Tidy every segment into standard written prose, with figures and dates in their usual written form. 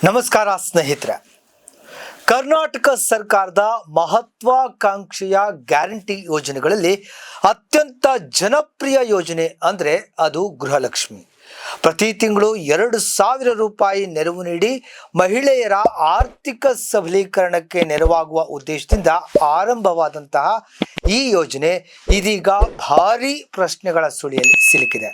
ನಮಸ್ಕಾರ ಸ್ನೇಹಿತರೆ. ಕರ್ನಾಟಕ ಸರ್ಕಾರದ ಮಹತ್ವಾಕಾಂಕ್ಷೆಯ ಗ್ಯಾರಂಟಿ ಯೋಜನೆಗಳಲ್ಲಿ ಅತ್ಯಂತ ಜನಪ್ರಿಯ ಯೋಜನೆ ಅಂದರೆ ಅದು ಗೃಹಲಕ್ಷ್ಮಿ. ಪ್ರತಿ ತಿಂಗಳು 2,000 ರೂಪಾಯಿ ನೆರವು ನೀಡಿ ಮಹಿಳೆಯರ ಆರ್ಥಿಕ ಸಬಲೀಕರಣಕ್ಕೆ ನೆರವಾಗುವ ಉದ್ದೇಶದಿಂದ ಆರಂಭವಾದಂತಹ ಈ ಯೋಜನೆ ಇದೀಗ ಭಾರೀ ಪ್ರಶ್ನೆಗಳ ಸುಳಿಯಲ್ಲಿ ಸಿಲುಕಿದೆ.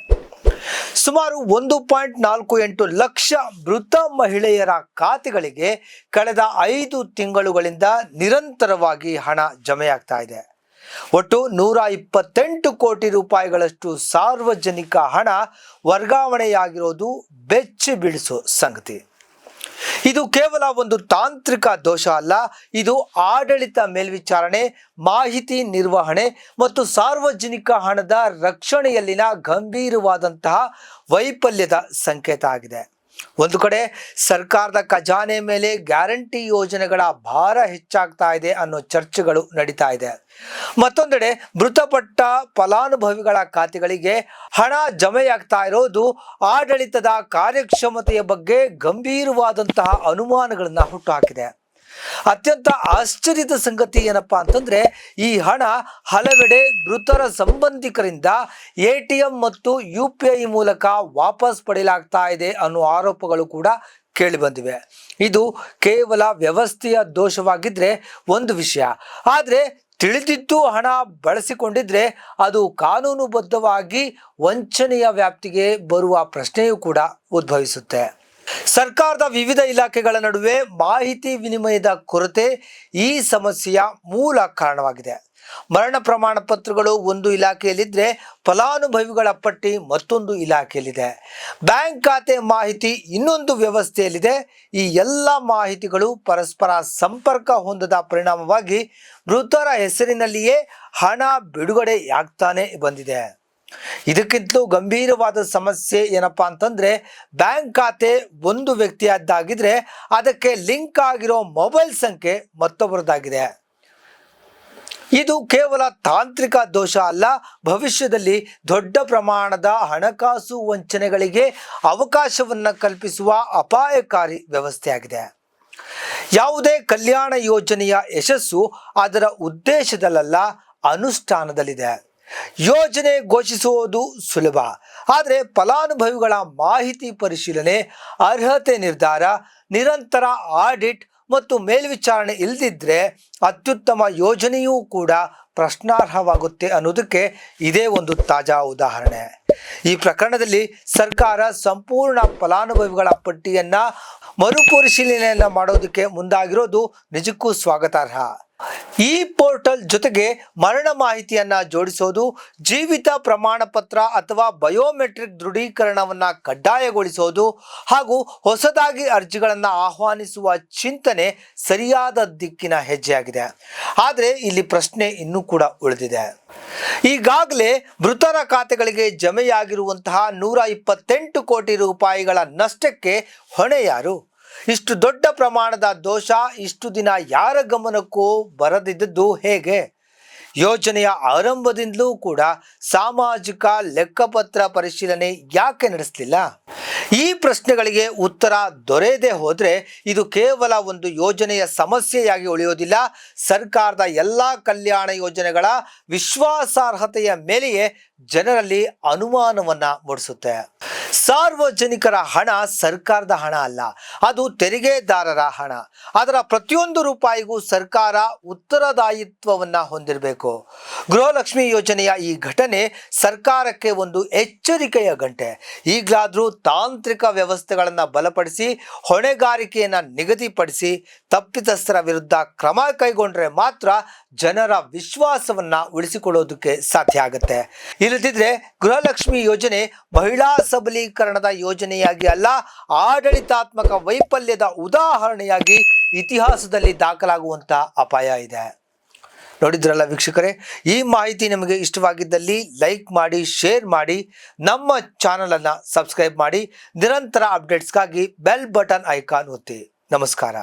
ಸುಮಾರು 1.48 ಲಕ್ಷ ಮೃತ ಮಹಿಳೆಯರ ಖಾತೆಗಳಿಗೆ ಕಳೆದ 5 ತಿಂಗಳುಗಳಿಂದ ನಿರಂತರವಾಗಿ ಹಣ ಜಮೆಯಾಗ್ತಾ ಇದೆ. ಒಟ್ಟು 128 ಕೋಟಿ ರೂಪಾಯಿಗಳಷ್ಟು ಸಾರ್ವಜನಿಕ ಹಣ ವರ್ಗಾವಣೆಯಾಗಿರೋದು ಬೆಚ್ಚಿ ಬೀಳಿಸೋ ಸಂಗತಿ. ಇದು ಕೇವಲ ಒಂದು ತಾಂತ್ರಿಕ ದೋಷ ಅಲ್ಲ, ಇದು ಆಡಳಿತ ಮೇಲ್ವಿಚಾರಣೆ, ಮಾಹಿತಿ ನಿರ್ವಹಣೆ ಮತ್ತು ಸಾರ್ವಜನಿಕ ಹಣದ ರಕ್ಷಣೆಯಲ್ಲಿನ ಗಂಭೀರವಾದಂತಹ ವೈಫಲ್ಯದ ಸಂಕೇತ ಆಗಿದೆ. ಒಂದು ಕಡೆ ಸರ್ಕಾರದ ಖಜಾನೆ ಮೇಲೆ ಗ್ಯಾರಂಟಿ ಯೋಜನೆಗಳ ಭಾರ ಹೆಚ್ಚಾಗ್ತಾ ಇದೆ ಅನ್ನೋ ಚರ್ಚೆಗಳು ನಡೀತಾ ಇದೆ. ಮತ್ತೊಂದೆಡೆ ಮೃತಪಟ್ಟ ಫಲಾನುಭವಿಗಳ ಖಾತೆಗಳಿಗೆ ಹಣ ಜಮೆಯಾಗ್ತಾ ಇರೋದು ಆಡಳಿತದ ಕಾರ್ಯಕ್ಷಮತೆಯ ಬಗ್ಗೆ ಗಂಭೀರವಾದಂತಹ ಅನುಮಾನಗಳನ್ನ ಹುಟ್ಟುಹಾಕಿದೆ. ಅತ್ಯಂತ ಆಶ್ಚರ್ಯದ ಸಂಗತಿ ಏನಪ್ಪಾ ಅಂತಂದ್ರೆ, ಈ ಹಣ ಹಲವೆಡೆ ಮೃತರ ಸಂಬಂಧಿಕರಿಂದ ATM ಮತ್ತು UPI ಮೂಲಕ ವಾಪಸ್ ಪಡೆಯಲಾಗ್ತಾ ಇದೆ ಅನ್ನೋ ಆರೋಪಗಳು ಕೂಡ ಕೇಳಿ ಬಂದಿವೆ. ಇದು ಕೇವಲ ವ್ಯವಸ್ಥೆಯ ದೋಷವಾಗಿದ್ರೆ ಒಂದು ವಿಷಯ, ಆದರೆ ತಿಳಿದಿದ್ದು ಹಣ ಬಳಸಿಕೊಂಡಿದ್ರೆ ಅದು ಕಾನೂನುಬದ್ಧವಾಗಿ ವಂಚನೆಯ ವ್ಯಾಪ್ತಿಗೆ ಬರುವ ಪ್ರಶ್ನೆಯೂ ಕೂಡ ಉದ್ಭವಿಸುತ್ತೆ. ಸರ್ಕಾರದ ವಿವಿಧ ಇಲಾಖೆಗಳ ನಡುವೆ ಮಾಹಿತಿ ವಿನಿಮಯದ ಕೊರತೆ ಈ ಸಮಸ್ಯೆಯ ಮೂಲ ಕಾರಣವಾಗಿದೆ. ಮರಣ ಪ್ರಮಾಣ ಪತ್ರಗಳು ಒಂದು ಇಲಾಖೆಯಲ್ಲಿದ್ದರೆ ಫಲಾನುಭವಿಗಳ ಪಟ್ಟಿ ಮತ್ತೊಂದು ಇಲಾಖೆಯಲ್ಲಿದೆ. ಬ್ಯಾಂಕ್ ಖಾತೆ ಮಾಹಿತಿ ಇನ್ನೊಂದು ವ್ಯವಸ್ಥೆಯಲ್ಲಿದೆ. ಈ ಎಲ್ಲ ಮಾಹಿತಿಗಳು ಪರಸ್ಪರ ಸಂಪರ್ಕ ಹೊಂದದ ಪರಿಣಾಮವಾಗಿ ಮೃತರ ಹೆಸರಿನಲ್ಲಿಯೇ ಹಣ ಬಿಡುಗಡೆಯಾಗ್ತಾನೆ ಬಂದಿದೆ. ಇದಕ್ಕಿಂತಲೂ ಗಂಭೀರವಾದ ಸಮಸ್ಯೆ ಏನಪ್ಪಾ ಅಂತಂದ್ರೆ, ಬ್ಯಾಂಕ್ ಖಾತೆ ಒಂದು ವ್ಯಕ್ತಿಯದ್ದಾಗಿದ್ರೆ ಅದಕ್ಕೆ ಲಿಂಕ್ ಆಗಿರೋ ಮೊಬೈಲ್ ಸಂಖ್ಯೆ ಮತ್ತೊಬ್ಬರದಾಗಿದೆ. ಇದು ಕೇವಲ ತಾಂತ್ರಿಕ ದೋಷ ಅಲ್ಲ, ಭವಿಷ್ಯದಲ್ಲಿ ದೊಡ್ಡ ಪ್ರಮಾಣದ ಹಣಕಾಸು ವಂಚನೆಗಳಿಗೆ ಅವಕಾಶವನ್ನು ಕಲ್ಪಿಸುವ ಅಪಾಯಕಾರಿ ವ್ಯವಸ್ಥೆಯಾಗಿದೆ. ಯಾವುದೇ ಕಲ್ಯಾಣ ಯೋಜನೆಯ ಯಶಸ್ಸು ಅದರ ಉದ್ದೇಶದಲ್ಲ, ಅನುಷ್ಠಾನದಲ್ಲಿದೆ. ಯೋಜನೆ ಘೋಷಿಸುವುದು ಸುಲಭ, ಆದರೆ ಫಲಾನುಭವಿಗಳ ಮಾಹಿತಿ ಪರಿಶೀಲನೆ, ಅರ್ಹತೆ ನಿರ್ಧಾರ, ನಿರಂತರ ಆಡಿಟ್ ಮತ್ತು ಮೇಲ್ವಿಚಾರಣೆ ಇಲ್ಲದಿದ್ದರೆ ಅತ್ಯುತ್ತಮ ಯೋಜನೆಯೂ ಕೂಡ ಪ್ರಶ್ನಾರ್ಹವಾಗುತ್ತೆ ಅನ್ನೋದಕ್ಕೆ ಇದೇ ಒಂದು ತಾಜಾ ಉದಾಹರಣೆ. ಈ ಪ್ರಕರಣದಲ್ಲಿ ಸರ್ಕಾರ ಸಂಪೂರ್ಣ ಫಲಾನುಭವಿಗಳ ಪಟ್ಟಿಯನ್ನು ಮರುಪರಿಶೀಲನೆಯನ್ನು ಮಾಡೋದಕ್ಕೆ ಮುಂದಾಗಿರೋದು ನಿಜಕ್ಕೂ ಸ್ವಾಗತಾರ್ಹ. ಈ ಪೋರ್ಟಲ್ ಜೊತೆಗೆ ಮರಣ ಮಾಹಿತಿಯನ್ನ ಜೋಡಿಸೋದು, ಜೀವಿತ ಪ್ರಮಾಣ ಪತ್ರ ಅಥವಾ ಬಯೋಮೆಟ್ರಿಕ್ ದೃಢೀಕರಣವನ್ನ ಕಡ್ಡಾಯಗೊಳಿಸೋದು ಹಾಗೂ ಹೊಸದಾಗಿ ಅರ್ಜಿಗಳನ್ನು ಆಹ್ವಾನಿಸುವ ಚಿಂತನೆ ಸರಿಯಾದ ದಿಕ್ಕಿನ ಹೆಜ್ಜೆಯಾಗಿದೆ. ಆದರೆ ಇಲ್ಲಿ ಪ್ರಶ್ನೆ ಇನ್ನೂ ಕೂಡ ಉಳಿದಿದೆ. ಈಗಾಗಲೇ ಮೃತರ ಖಾತೆಗಳಿಗೆ ಜಮೆಯಾಗಿರುವಂತಹ 128 ಕೋಟಿ ರೂಪಾಯಿಗಳ ನಷ್ಟಕ್ಕೆ ಹೊಣೆ ಯಾರು? ಇಷ್ಟು ದೊಡ್ಡ ಪ್ರಮಾಣದ ದೋಷ ಇಷ್ಟು ದಿನ ಯಾರ ಗಮನಕ್ಕೂ ಬರದಿದ್ದದ್ದು ಹೇಗೆ? ಯೋಜನೆಯ ಆರಂಭದಿಂದಲೂ ಕೂಡ ಸಾಮಾಜಿಕ ಲೆಕ್ಕಪತ್ರ ಪರಿಶೀಲನೆ ಯಾಕೆ ನಡೆಸಲಿಲ್ಲ? ಈ ಪ್ರಶ್ನೆಗಳಿಗೆ ಉತ್ತರ ದೊರೆಯದೆ ಹೋದರೆ ಇದು ಕೇವಲ ಒಂದು ಯೋಜನೆಯ ಸಮಸ್ಯೆಯಾಗಿ ಉಳಿಯೋದಿಲ್ಲ, ಸರ್ಕಾರದ ಎಲ್ಲ ಕಲ್ಯಾಣ ಯೋಜನೆಗಳ ವಿಶ್ವಾಸಾರ್ಹತೆಯ ಮೇಲೆಯೇ ಜನರಲ್ಲಿ ಅನುಮಾನವನ್ನ ಮೂಡಿಸುತ್ತೆ. ಸಾರ್ವಜನಿಕರ ಹಣ ಸರ್ಕಾರದ ಹಣ ಅಲ್ಲ, ಅದು ತೆರಿಗೆದಾರರ ಹಣ. ಅದರ ಪ್ರತಿಯೊಂದು ರೂಪಾಯಿಗೂ ಸರ್ಕಾರ ಉತ್ತರದಾಯಿತ್ವವನ್ನು ಹೊಂದಿರಬೇಕು. ಗೃಹಲಕ್ಷ್ಮಿ ಯೋಜನೆಯ ಈ ಘಟನೆ ಸರ್ಕಾರಕ್ಕೆ ಒಂದು ಎಚ್ಚರಿಕೆಯ ಗಂಟೆ. ಈಗಲಾದರೂ ತಾಂತ್ರಿಕ ವ್ಯವಸ್ಥೆಗಳನ್ನು ಬಲಪಡಿಸಿ, ಹೊಣೆಗಾರಿಕೆಯನ್ನು ನಿಗದಿಪಡಿಸಿ, ತಪ್ಪಿತಸ್ಥರ ವಿರುದ್ಧ ಕ್ರಮ ಕೈಗೊಂಡ್ರೆ ಮಾತ್ರ ಜನರ ವಿಶ್ವಾಸವನ್ನು ಉಳಿಸಿಕೊಳ್ಳೋದಕ್ಕೆ ಸಾಧ್ಯ ಆಗುತ್ತೆ. ಇಲ್ಲದಿದ್ದರೆ ಗೃಹಲಕ್ಷ್ಮಿ ಯೋಜನೆ ಮಹಿಳಾ ಸಬಲೀಕರಣದ ಯೋಜನೆಯಾಗಿ ಅಲ್ಲ, ಆಡಳಿತಾತ್ಮಕ ವೈಫಲ್ಯದ ಉದಾಹರಣೆಯಾಗಿ ಇತಿಹಾಸದಲ್ಲಿ ದಾಖಲಾಗುವಂಥ ಅಪಾಯ ಇದೆ. ನೋಡಿದ್ರಲ್ಲ ವೀಕ್ಷಕರೇ, ಈ ಮಾಹಿತಿ ನಿಮಗೆ ಇಷ್ಟವಾಗಿದ್ದಲ್ಲಿ ಲೈಕ್ ಮಾಡಿ, ಶೇರ್ ಮಾಡಿ, ನಮ್ಮ ಚಾನಲನ್ನು ಸಬ್ಸ್ಕ್ರೈಬ್ ಮಾಡಿ, ನಿರಂತರ ಅಪ್ಡೇಟ್ಸ್ಗಾಗಿ ಬೆಲ್ ಬಟನ್ ಐಕಾನ್ ಒತ್ತಿ. ನಮಸ್ಕಾರ.